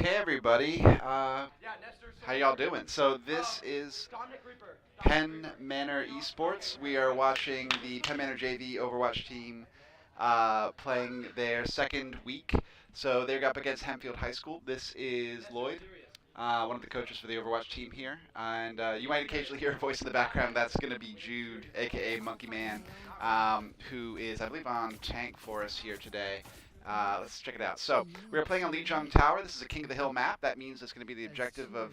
Okay, everybody. How y'all doing? So this is Penn Manor Esports. We are watching the Penn Manor JV Overwatch team playing their second week. So they're up against Hempfield High School. This is Lloyd, one of the coaches for the Overwatch team here. And you might occasionally hear a voice in the background. That's going to be Jude, aka Monkey Man, who is, I believe, on tank for us here today. Let's check it out. So we are playing on Lijiang Tower. This is a King of the Hill map. That means it's going to be the objective of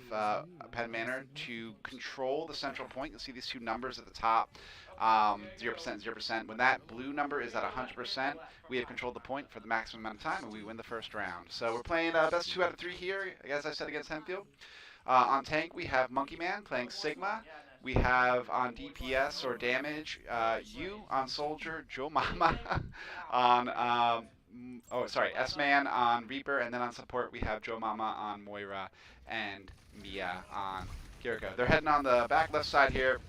Penn Manor to control the central point. You'll see these two numbers at the top, 0%, 0%. When that blue number is at 100%, we have controlled the point for the maximum amount of time, and we win the first round. So we're playing best 2 out of 3 here, as I said, against Hempfield. On tank, we have Monkey Man playing Sigma. We have on DPS or damage, you on Soldier, Joe Mama on... S-Man on Reaper, and then on support we have Joe Mama on Moira and Mia on Kiriko. They're heading on the back left side here,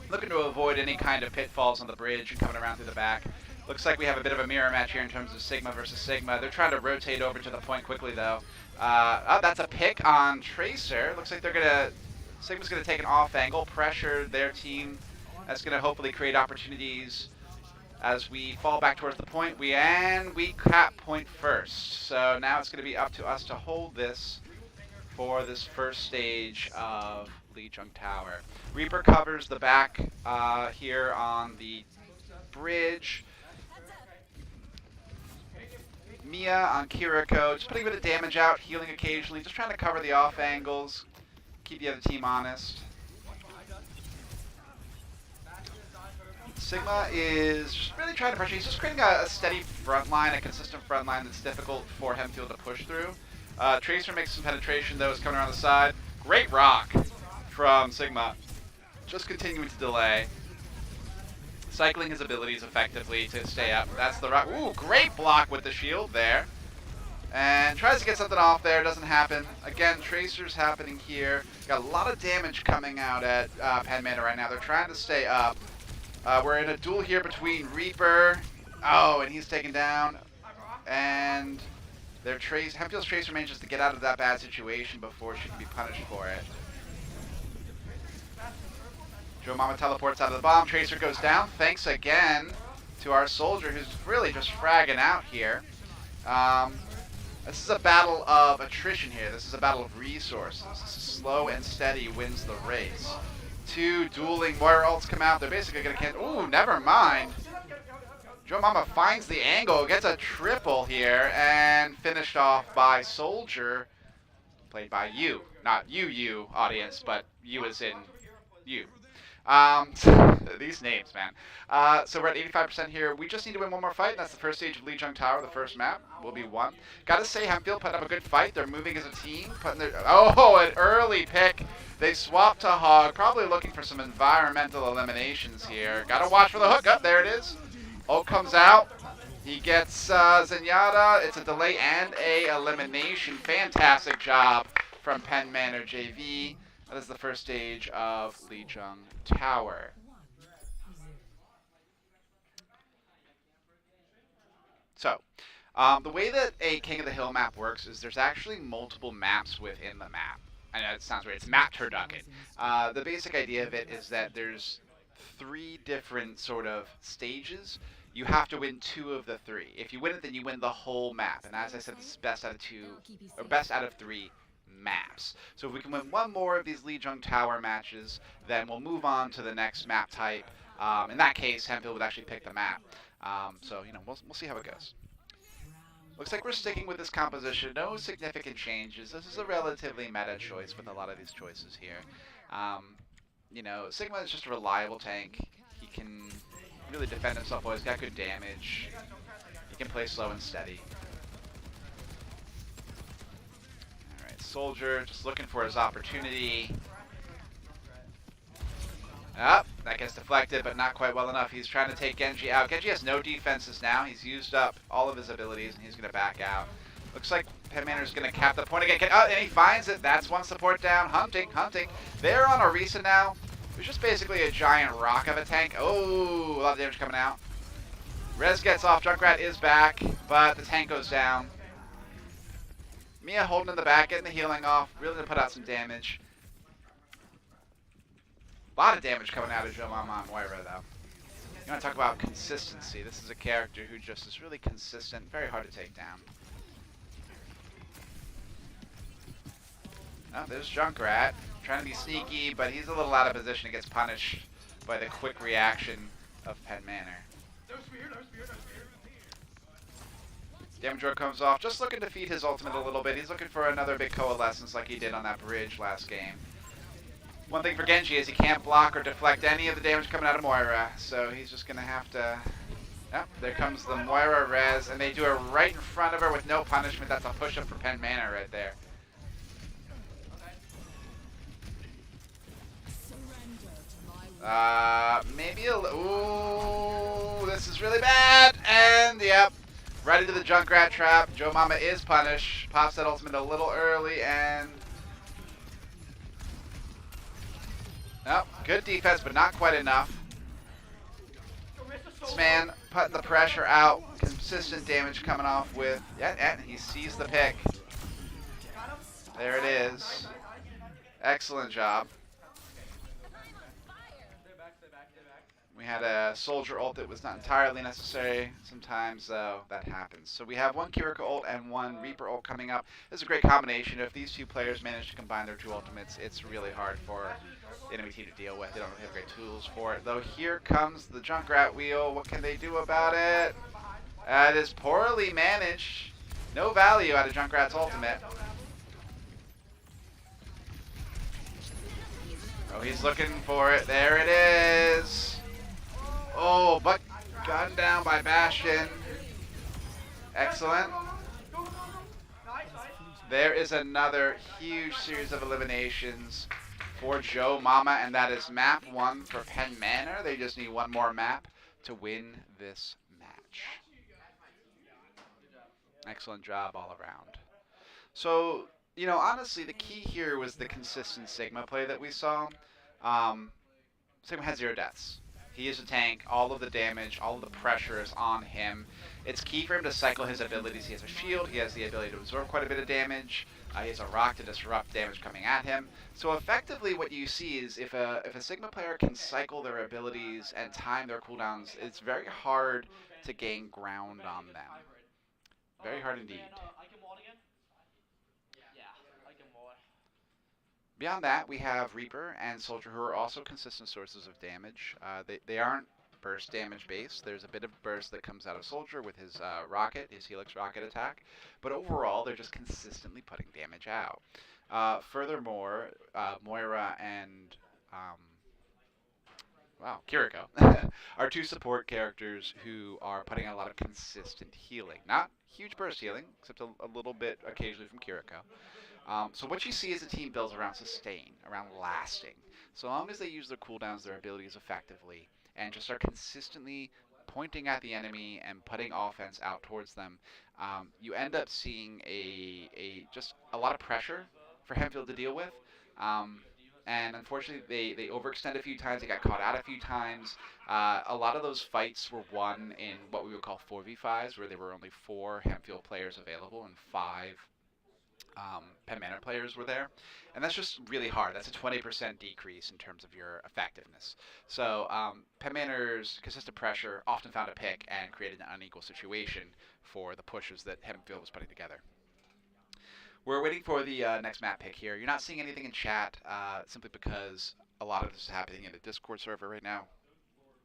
looking to avoid any kind of pitfalls on the bridge and coming around through the back. Looks like we have a bit of a mirror match here in terms of Sigma versus Sigma. They're trying to rotate over to the point quickly though. That's a pick on Tracer. Looks like Sigma's gonna take an off angle, pressure their team. That's gonna hopefully create opportunities. As we fall back towards the point, we cap point first. So now it's going to be up to us to hold this for this first stage of Lijiang Tower. Reaper covers the back here on the bridge. Mia on Kiriko, just putting a bit of damage out, healing occasionally, just trying to cover the off angles, keep the other team honest. Sigma is just really trying to pressure. He's just creating a steady front line, a consistent front line that's difficult for Hempfield to push through. Tracer makes some penetration though, is coming around the side. Great rock from Sigma. Just continuing to delay. Cycling his abilities effectively to stay up. That's the rock. Ooh, great block with the shield there. And tries to get something off there, doesn't happen. Again, Tracer's happening here. Got a lot of damage coming out at Penn Manor right now. They're trying to stay up. We're in a duel here between Reaper. Oh, and he's taken down. And Hempfield's Tracer manages to get out of that bad situation before she can be punished for it. Joe Mama teleports out of the bomb. Tracer goes down. Thanks again to our Soldier, who's really just fragging out here. This is a battle of attrition here. This is a battle of resources. Slow and steady wins the race. 2 dueling Moira ults come out. They're basically going to cancel. Ooh, never mind. Joe Mama finds the angle, gets a triple here, and finished off by Soldier, played by you. Not you, audience, but you as in you. These names, man. So we're at 85% here. We just need to win one more fight, and that's the first stage of Lijiang Tower. The first map will be won. Gotta say, Hempfield putting up a good fight. They're moving as a team. An early pick. They swapped to Hog, probably looking for some environmental eliminations here. Gotta watch for the hook. Up there it is. Ult comes out. He gets Zenyatta. It's a delay and a elimination. Fantastic job from Penn Manor JV. That is the first stage of Lijiang Tower. So, the way that a King of the Hill map works is there's actually multiple maps within the map. I know it sounds weird. It's map turducken. The basic idea of it is that there's 3 different sort of stages. You have to win 2 of the 3. If you win it, then you win the whole map. And as I said, this is best out of 3 maps. So if we can win 1 more of these Lijiang Tower matches, then we'll move on to the next map type. In that case, Hempfield would actually pick the map. So we'll see how it goes. Looks like we're sticking with this composition. No significant changes. This is a relatively meta choice with a lot of these choices here. Sigma is just a reliable tank. He can really defend himself well. He's got good damage. He can play slow and steady. Alright, Soldier just looking for his opportunity. That gets deflected, but not quite well enough. He's trying to take Genji out. Genji has no defenses now. He's used up all of his abilities, and he's going to back out. Looks like Penn Manor's going to cap the point again. And he finds it. That's 1 support down. Hunting. They're on Orisa now. It's just basically a giant rock of a tank. Oh, a lot of damage coming out. Rez gets off. Junkrat is back, but the tank goes down. Mia holding in the back, getting the healing off, really to put out some damage. A lot of damage coming out of Joe Mama on Moira, though. You want to talk about consistency. This is a character who just is really consistent, very hard to take down. Oh, there's Junkrat, trying to be sneaky, but he's a little out of position and gets punished by the quick reaction of Penn Manor. Damage row comes off, just looking to feed his ultimate a little bit. He's looking for another big coalescence like he did on that bridge last game. One thing for Genji is he can't block or deflect any of the damage coming out of Moira, so he's just going to have to... Yep, there comes the Moira res, and they do it right in front of her with no punishment. That's a push-up for Penn Manor right there. Maybe a ooh, this is really bad, and yep, right into the Junkrat trap. Joe Mama is punished, pops that ultimate a little early, and oh, good defense, but not quite enough. This man putting the pressure out, consistent damage coming off with, yeah, and he sees the pick. There it is. Excellent job. We had a soldier ult that was not entirely necessary. Sometimes, though, that happens. So we have one Kiriko ult and one Reaper ult coming up. This is a great combination. If these two players manage to combine their two ultimates, it's really hard for the enemy team to deal with. They don't have great tools for it. Though here comes the Junkrat wheel. What can they do about it? It is poorly managed. No value out of Junkrat's ultimate. Oh, he's looking for it. There it is. Oh, but gunned down by Bastion. Excellent. There is another huge series of eliminations for Joe Mama, and that is map 1 for Penn Manor. They just need one more map to win this match. Excellent job all around. So, you know, honestly, the key here was the consistent Sigma play that we saw. Sigma had 0 deaths. He is a tank. All of the damage, all of the pressure is on him. It's key for him to cycle his abilities. He has a shield. He has the ability to absorb quite a bit of damage. He has a rock to disrupt damage coming at him. So effectively what you see is if a Sigma player can cycle their abilities and time their cooldowns, it's very hard to gain ground on them. Very hard indeed. Beyond that, we have Reaper and Soldier, who are also consistent sources of damage. They aren't burst damage based. There's a bit of burst that comes out of Soldier with his rocket, his Helix rocket attack. But overall, they're just consistently putting damage out. Furthermore, Moira and Kiriko are two support characters who are putting out a lot of consistent healing. Not huge burst healing, except a little bit occasionally from Kiriko. So what you see is the team builds around sustain, around lasting. So long as they use their cooldowns, their abilities effectively, and just are consistently pointing at the enemy and putting offense out towards them, you end up seeing just a lot of pressure for Hempfield to deal with. And unfortunately, they overextend a few times. They got caught out a few times. A lot of those fights were won in what we would call 4v5s, where there were only 4 Hempfield players available and 5 Penn Manor players were there, and that's just really hard. That's a 20% decrease in terms of your effectiveness. So Penn Manor's consistent pressure often found a pick and created an unequal situation for the pushes that Hempfield was putting together. We're waiting for the next map pick here. You're not seeing anything in chat simply because a lot of this is happening in the Discord server right now.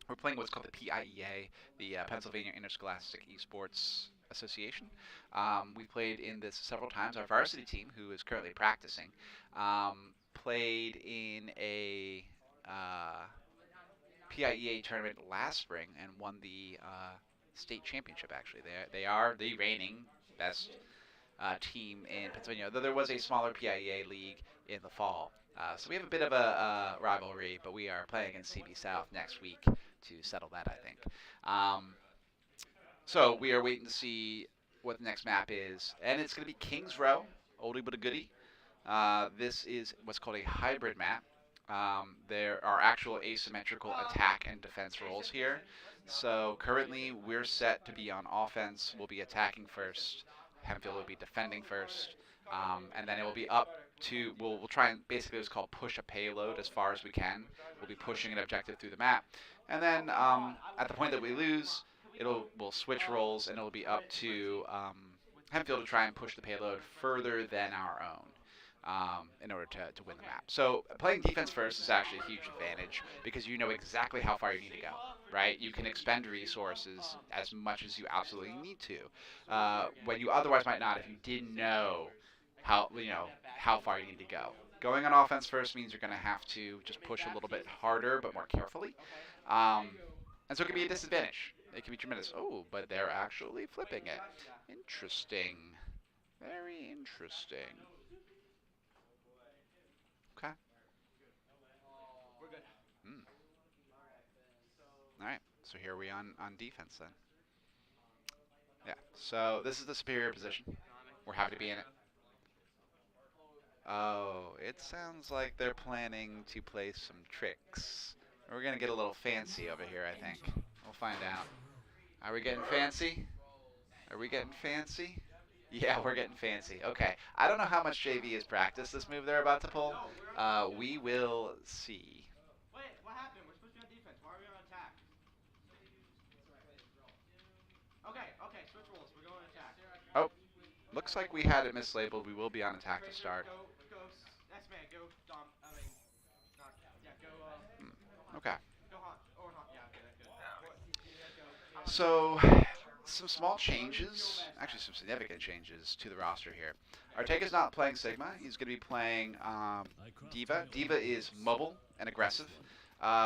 We're playing what's called the PIEA, the Pennsylvania Interscholastic Esports Association. We played in this several times. Our varsity team, who is currently practicing, played in a PIEA tournament last spring and won the state championship, actually. They are the reigning best team in Pennsylvania, though there was a smaller PIEA league in the fall. So we have a bit of a rivalry, but we are playing against CB South next week to settle that, I think. So we are waiting to see what the next map is, and it's going to be King's Row, oldie but a goodie. This is what's called a hybrid map. There are actual asymmetrical attack and defense roles here. So currently we're set to be on offense. We'll be attacking first. Hempfield will be defending first. And then it will be up to, we'll try and basically what's called push a payload as far as we can. We'll be pushing an objective through the map. And then at the point that we lose, we'll switch roles and it'll be up to Hempfield to try and push the payload further than our own. In order to win the map. So playing defense first is actually a huge advantage because you know exactly how far you need to go, right? You can expend resources as much as you absolutely need to, when you otherwise might not if you didn't know how far you need to go. Going on offense first means you're going to have to just push a little bit harder but more carefully, and so it can be a disadvantage. It can be tremendous. Oh, but they're actually flipping it. Interesting. Very interesting. Okay. All right. So here we on defense then. Yeah. So this is the superior position. We're happy to be in it. Oh, it sounds like they're planning to play some tricks. We're gonna get a little fancy over here, I think. We'll find out. Are we getting fancy? Are we getting fancy? Yeah, we're getting fancy. Okay. I don't know how much JV has practiced this move they're about to pull. We will see. Wait, what happened? We're supposed to be on defense. Why are we on attack? Okay, switch roles. We're going attack. Oh, looks like we had it mislabeled. We will be on attack to start. Go, S-Man, go, Dom. I mean, not, yeah, go, Okay. Go Haunt. Or Haunt, yeah, okay, that's good. So, some small changes, actually some significant changes to the roster here. Artega's not playing Sigma. He's going to be playing Diva. Diva is mobile and aggressive,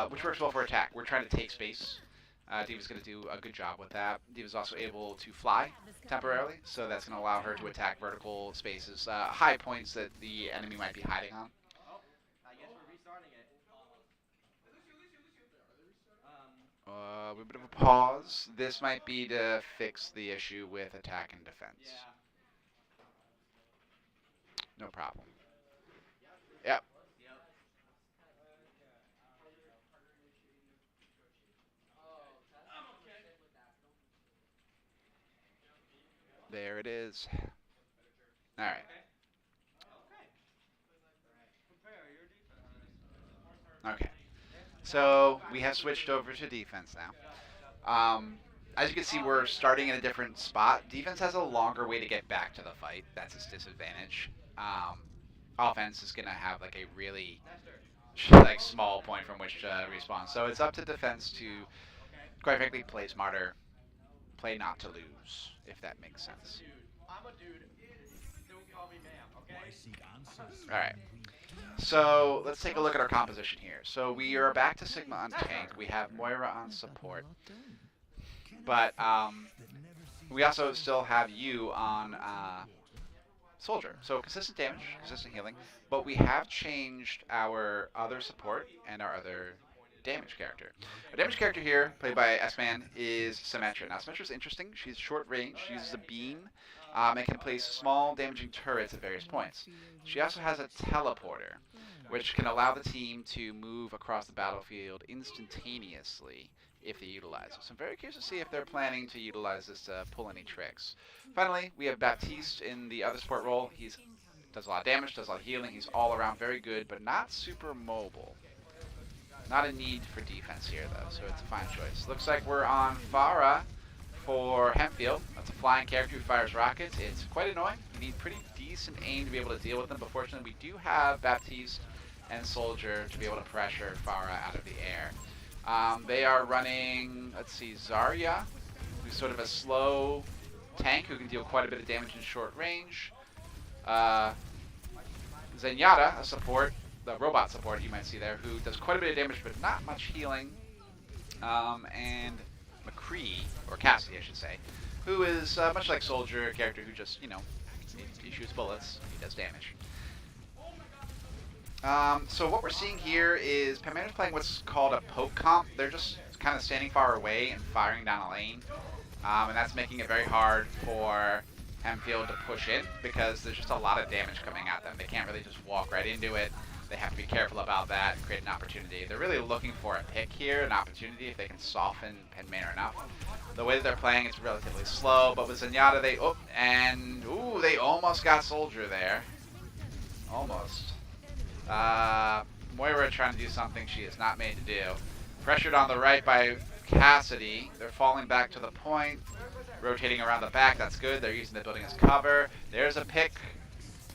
which works well for attack. We're trying to take space. Diva's going to do a good job with that. Diva's also able to fly temporarily, so that's going to allow her to attack vertical spaces, high points that the enemy might be hiding on. Oh, I guess we're restarting it. A bit of a pause. This might be to fix the issue with attack and defense. Yeah. No problem. Yep. There it is. All right. Okay. So we have switched over to defense now. As you can see, we're starting in a different spot. Defense has a longer way to get back to the fight. That's its disadvantage. Offense is going to have like a really small point from which to respawn. So it's up to defense to, quite frankly, play smarter, play not to lose, if that makes sense. I'm a dude. Don't call me ma'am, okay? All right. So let's take a look at our composition here. So we are back to Sigma on tank. We have Moira on support. But we also still have you on soldier. So consistent damage, consistent healing. But we have changed our other support and our other damage character. Our damage character here, played by S-Man, is Symmetra. Now Symmetra is interesting. She's short range. She uses a beam and can place small damaging turrets at various points. She also has a teleporter, which can allow the team to move across the battlefield instantaneously if they utilize it. So I'm very curious to see if they're planning to utilize this to pull any tricks. Finally, we have Baptiste in the other support role. He does a lot of damage, does a lot of healing. He's all around very good, but not super mobile. Not a need for defense here, though, so it's a fine choice. Looks like we're on Farah for Hempfield. That's a flying character who fires rockets. It's quite annoying. You need pretty decent aim to be able to deal with them, but fortunately we do have Baptiste and Soldier to be able to pressure Farah out of the air. They are running, let's see, Zarya, who's sort of a slow tank who can deal quite a bit of damage in short range. Zenyatta, a support, the robot support you might see there, who does quite a bit of damage but not much healing. And McCree, or Cassidy I should say, who is much like Soldier, a character who just, he shoots bullets, he does damage. So what we're seeing here is Penn Manor's playing what's called a poke comp. They're just kind of standing far away and firing down a lane. And that's making it very hard for Hempfield to push in because there's just a lot of damage coming at them. They can't really just walk right into it. they have to be careful about that and create an opportunity. They're really looking for a pick here, an opportunity if they can soften Penn Manor enough. The way that they're playing, it's relatively slow, but with Zenyatta, they almost got Soldier there. Almost. Moira trying to do something she is not made to do. Pressured on the right by Cassidy. They're falling back to the point. Rotating around the back, that's good. They're using the building as cover. There's a pick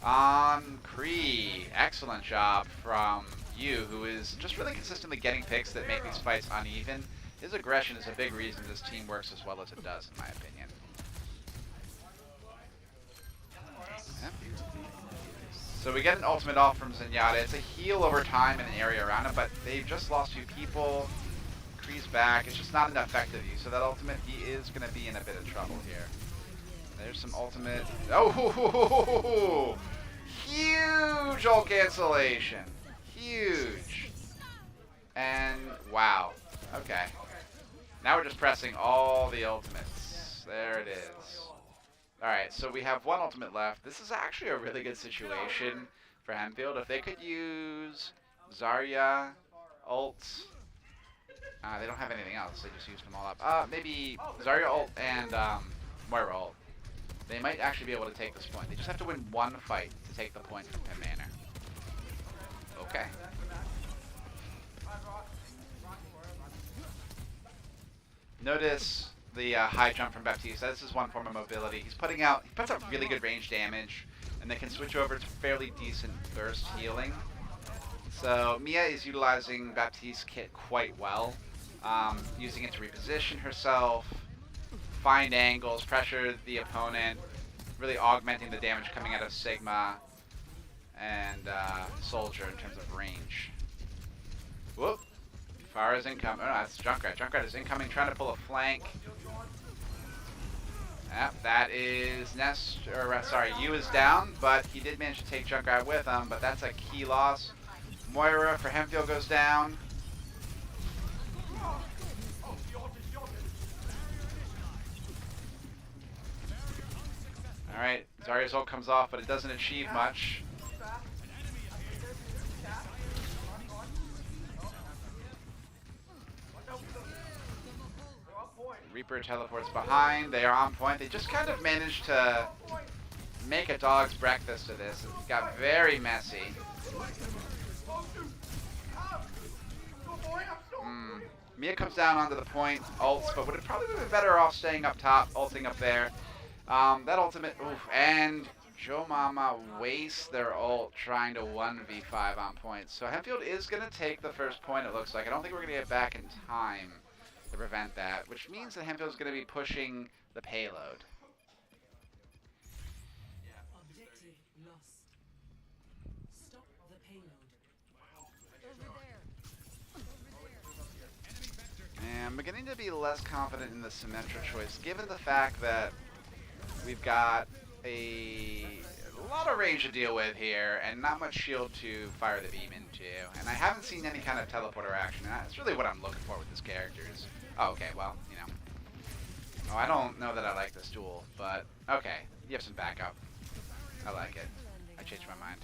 on Kree. Excellent job from Yu, who is just really consistently getting picks that make these fights uneven. His aggression is a big reason this team works as well as it does, in my opinion. Yep. So we get an ultimate off from Zenyatta. It's a heal over time in an area around him, but they've just lost 2 people. Kree's back. It's just not an effective use. So that ultimate, he is going to be in a bit of trouble here. There's some ultimate. Oh, huge ult cancellation. Huge. And wow. Okay. Now we're just pressing all the ultimates. There it is. Alright, so we have 1 ultimate left. This is actually a really good situation for Hempfield. If they could use Zarya, ults. They don't have anything else. They just used them all up. Maybe Zarya ult and Moira ult. They might actually be able to take this point. They just have to win 1 fight to take the point from Penn Manor. Okay. Notice the high jump from Baptiste. This is one form of mobility. He puts out really good range damage, and they can switch over to fairly decent burst healing. So Mia is utilizing Baptiste's kit quite well, using it to reposition herself, find angles, pressure the opponent, really augmenting the damage coming out of Sigma and Soldier in terms of range. Whoop. Pharah's incoming. Oh no, that's Junkrat. Junkrat is incoming, trying to pull a flank. Yep, that is Yu is down, but he did manage to take Junkrat with him, but that's a key loss. Moira for Hempfield goes down. Alright, Zarya's ult comes off, but it doesn't achieve much. Reaper teleports behind. They are on point. They just kind of managed to make a dog's breakfast of this. It got very messy. Mia comes down onto the point, ults, but would have probably been better off staying up top, ulting up there. That ultimate, and Joe Mama wastes their ult trying to 1v5 on points. So Hempfield is going to take the first point, it looks like. I don't think we're going to get back in time to prevent that, which means that Hempfield is going to be pushing the payload. Objective lost. Stop the payload. And I'm beginning to be less confident in the Symmetra choice, given the fact that we've got a lot of range to deal with here, and not much shield to fire the beam into. And I haven't seen any kind of teleporter action, and that's really what I'm looking for with this character. Oh, okay, well, you know. Oh, I don't know that I like this duel, but okay, you have some backup. I like it. I changed my mind.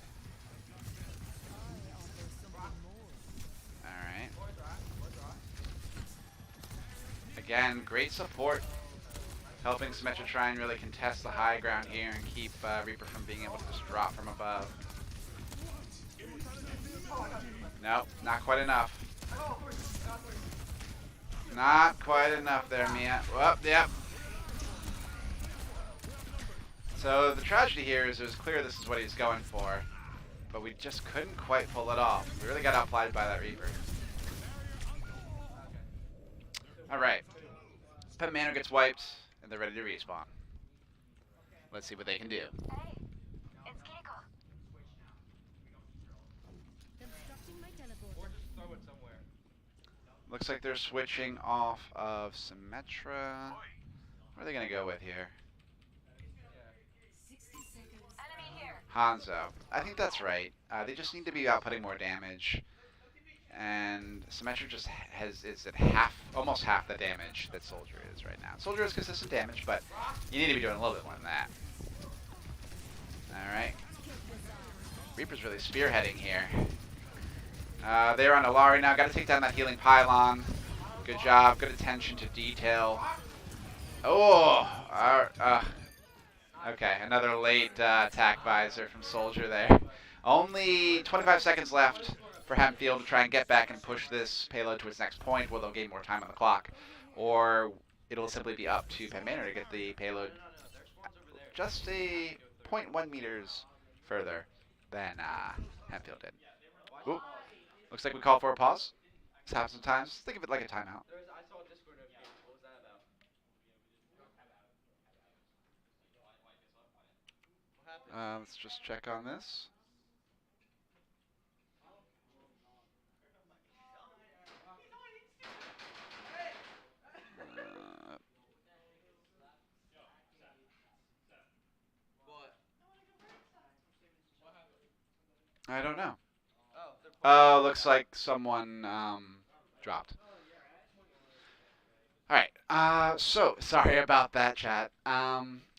Alright. Again, great support. Helping Symmetra try and really contest the high ground here and keep Reaper from being able to just drop from above. Nope, not quite enough. Not quite enough there, Mia. Whoop, yep. So the tragedy here is it was clear this is what he's going for, but we just couldn't quite pull it off. We really got outplayed by that Reaper. Alright. Penn Manor gets wiped, and they're ready to respawn. Let's see what they can do. Looks like they're switching off of Symmetra. What are they going to go with here? Hanzo. I think that's right. They just need to be outputting more damage. And Symmetra just is at almost half the damage that Soldier is right now. Soldier is consistent damage, but you need to be doing a little bit more than that. Alright. Reaper's really spearheading here. They're on Alari now. Got to take down that healing pylon. Good job. Good attention to detail. Oh! Okay, another late attack visor from Soldier there. Only 25 seconds left for Hempfield to try and get back and push this payload to its next point, where they'll gain more time on the clock. Or it'll simply be up to Penn Manor to get the payload just a 0.1 meters further than Hempfield did. Ooh, looks like we call for a pause. This happens sometimes. Think of it like a timeout. I saw a Discord notification. What was that about? What happened? Let's just check on this. What? I don't know. Oh, they're Oh, looks like someone dropped. All right. So sorry about that, chat.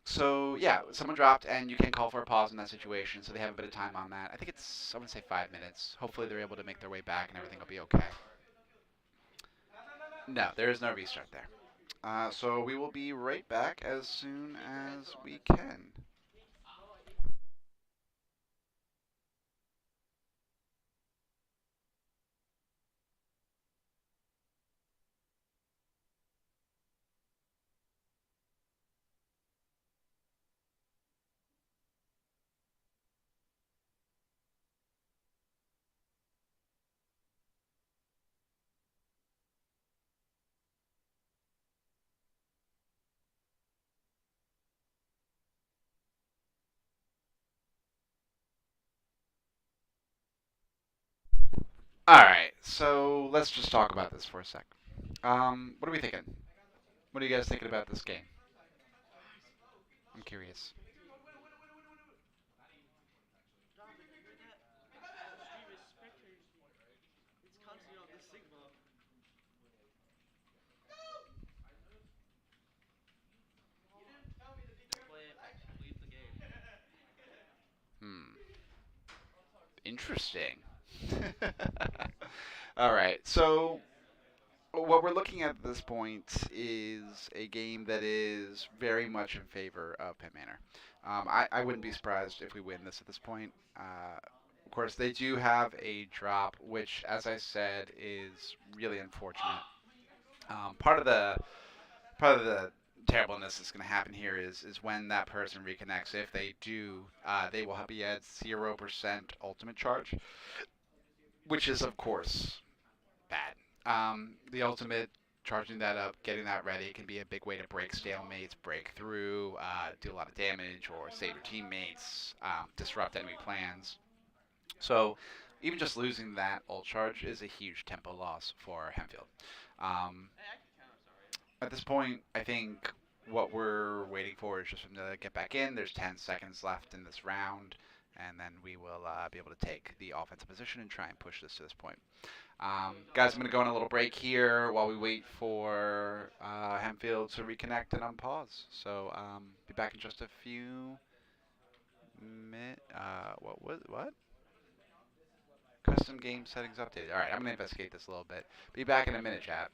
So yeah, someone dropped, and you can call for a pause in that situation. So they have a bit of time on that. I think it's, I want to say 5 minutes. Hopefully they're able to make their way back, and everything will be okay. No, there is no restart there. So we will be right back as soon as we can. All right, so let's just talk about this for a sec. What are we thinking? What are you guys thinking about this game? I'm curious. It's constantly on this Sigma. You didn't tell me that they play it. Leave the game. Interesting. All right, so what we're looking at this point is a game that is very much in favor of Penn Manor. I wouldn't be surprised if we win this at this point. Of course, they do have a drop, which, as I said, is really unfortunate. Part of the terribleness that's going to happen here is when that person reconnects. If they do, they will be at 0% ultimate charge, which is, of course, bad. The ultimate, charging that up, getting that ready, can be a big way to break stalemates, break through, do a lot of damage, or save your teammates, disrupt enemy plans. So even just losing that ult charge is a huge tempo loss for Hempfield. Um, at this point, I think what we're waiting for is just for them to get back in. There's 10 seconds left in this round, and then we will be able to take the offensive position and try and push this to this point. Guys, I'm going to go on a little break here while we wait for Hempfield to reconnect and unpause. So be back in just a few minutes. What? Custom game settings updated. All right, I'm going to investigate this a little bit. Be back in a minute, chat.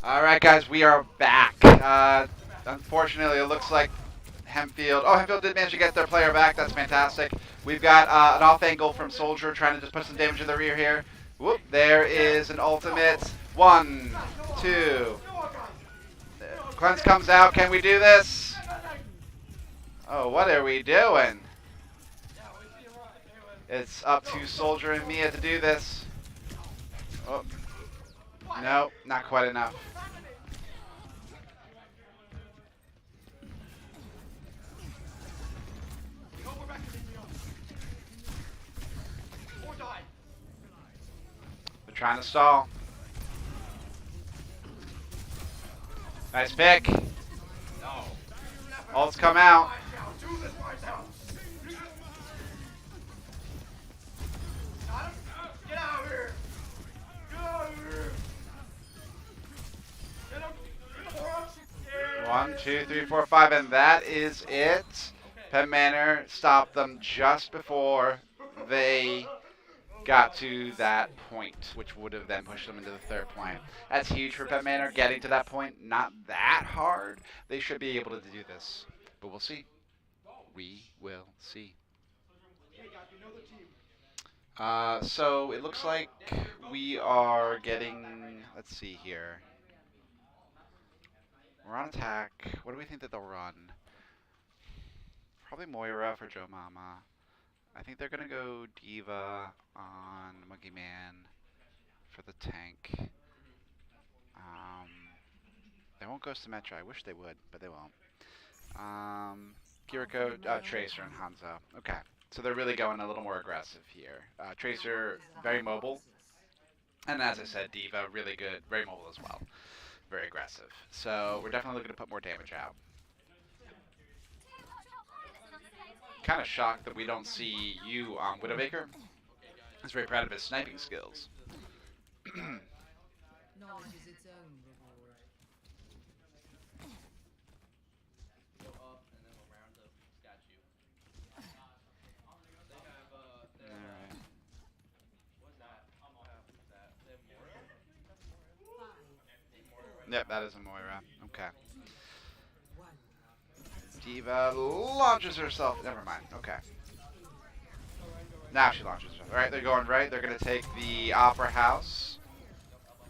All right, guys, we are back. Unfortunately, it looks like Hempfield. Oh, Hempfield did manage to get their player back. That's fantastic. We've got an off angle from Soldier trying to just put some damage in the rear here. Whoop, there is an ultimate. 1, 2. Cleanse comes out. Can we do this? Oh, what are we doing? It's up to Soldier and Mia to do this. Oh. No, not quite enough. They're trying to stall. Nice pick. Ults come out. Get out of here! Get out of here! 1, 2, 3, 4, 5, and that is it. Penn Manor stopped them just before they got to that point, which would have then pushed them into the third point. That's huge for Penn Manor, getting to that point. Not that hard. They should be able to do this, but we'll see. We will see. So it looks like we are getting, let's see here. We're on attack. What do we think that they'll run? Probably Moira for Joe Mama. I think they're gonna go Diva on Monkey Man for the tank. They won't go Symmetra. I wish they would, but they won't. Kiriko, Tracer, and Hanzo. Okay, so they're really going a little more aggressive here. Tracer, very mobile. And as I said, Diva, really good, very mobile as well. Very aggressive. So we're definitely looking to put more damage out. Kind of shocked that we don't see you on Widowmaker. He's very proud of his sniping skills. Knowledge is its own reward. Go up and then we'll round up statue. They have Alright. what's that? What's that? They have Moira? Yep, that is a Moira. Okay. 1. Diva launches herself. Never mind. Okay. Now she launches herself. Alright, they're going right. They're going to take the Opera House.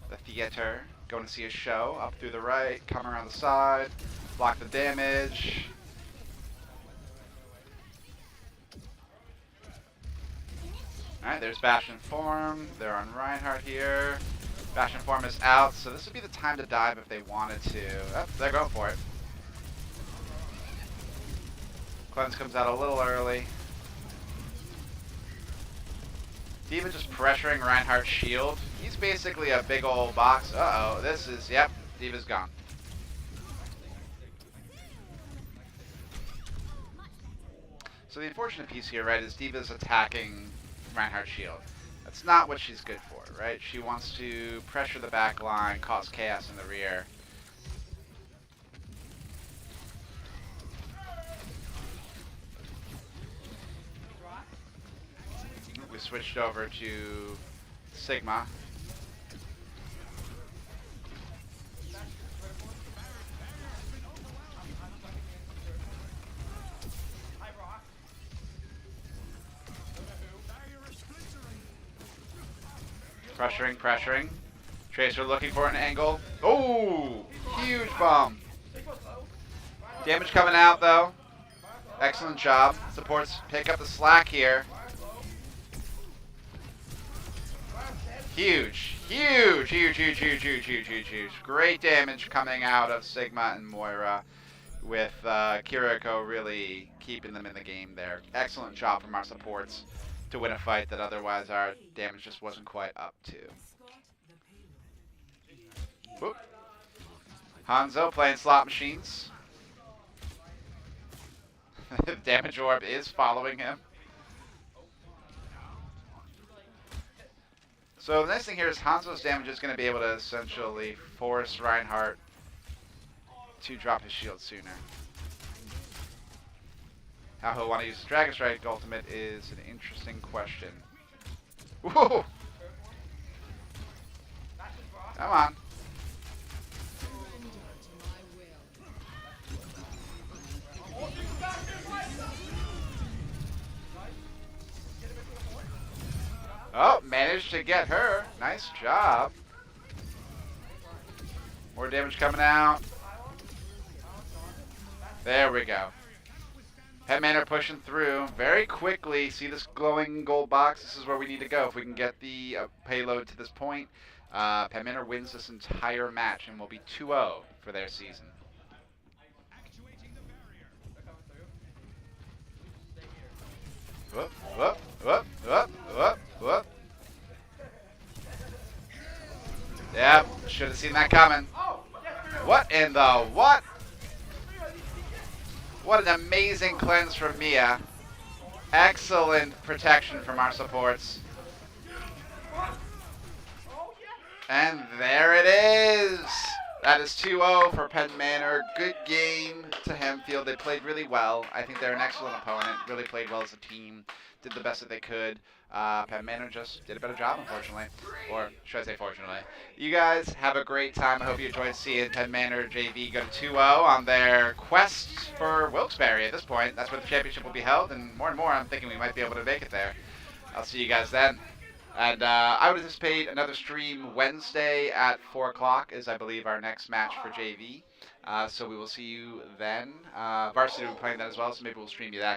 The theater. Going to see a show. Up through the right. Come around the side. Block the damage. Alright, there's Bastion Form. They're on Reinhardt here. Bastion Form is out, so this would be the time to dive if they wanted to. Oh, they're going for it. Cleanse comes out a little early. Diva just pressuring Reinhardt's shield. He's basically a big old box. Uh-oh, this is, yep, Diva's gone. So the unfortunate piece here, right, is Diva's attacking Reinhardt's shield. That's not what she's good for, right? She wants to pressure the back line, cause chaos in the rear. We switched over to Sigma. Pressuring, pressuring. Tracer looking for an angle. Oh, huge bomb. Damage coming out though. Excellent job. Supports pick up the slack here. Huge, huge, huge, huge, huge, huge, huge, huge, huge. Great damage coming out of Sigma and Moira, with Kiriko really keeping them in the game there. Excellent job from our supports to win a fight that otherwise our damage just wasn't quite up to. Whoop. Hanzo playing slot machines. Damage orb is following him. So the next thing here is Hanzo's damage is going to be able to essentially force Reinhardt to drop his shield sooner. How he'll want to use the Dragon Strike ultimate is an interesting question. Whoa! Come on. managed to get her. Nice job. More damage coming out. There we go. Penn Manor pushing through very quickly. See this glowing gold box? This is where we need to go. If we can get the payload to this point, Penn Manor wins this entire match and will be 2-0 for their season. Whoop, whoop, whoop, whoop, whoop, whoop. Yep, should have seen that coming. What in the what? What an amazing cleanse from Mia. Excellent protection from our supports. And there it is. That is 2-0 for Penn Manor. Good game to Hemfield. They played really well. I think they're an excellent opponent. Really played well as a team. Did the best that they could. Penn Manor just did a better job, unfortunately. Or should I say fortunately. You guys have a great time. I hope you enjoyed seeing Penn Manor JV go to 2-0 on their quest for Wilkes-Barre at this point. That's where the championship will be held. And more, I'm thinking we might be able to make it there. I'll see you guys then. And I would anticipate another stream Wednesday at 4 o'clock is, I believe, our next match for JV. So we will see you then. Varsity will be playing that as well, so maybe we'll stream you that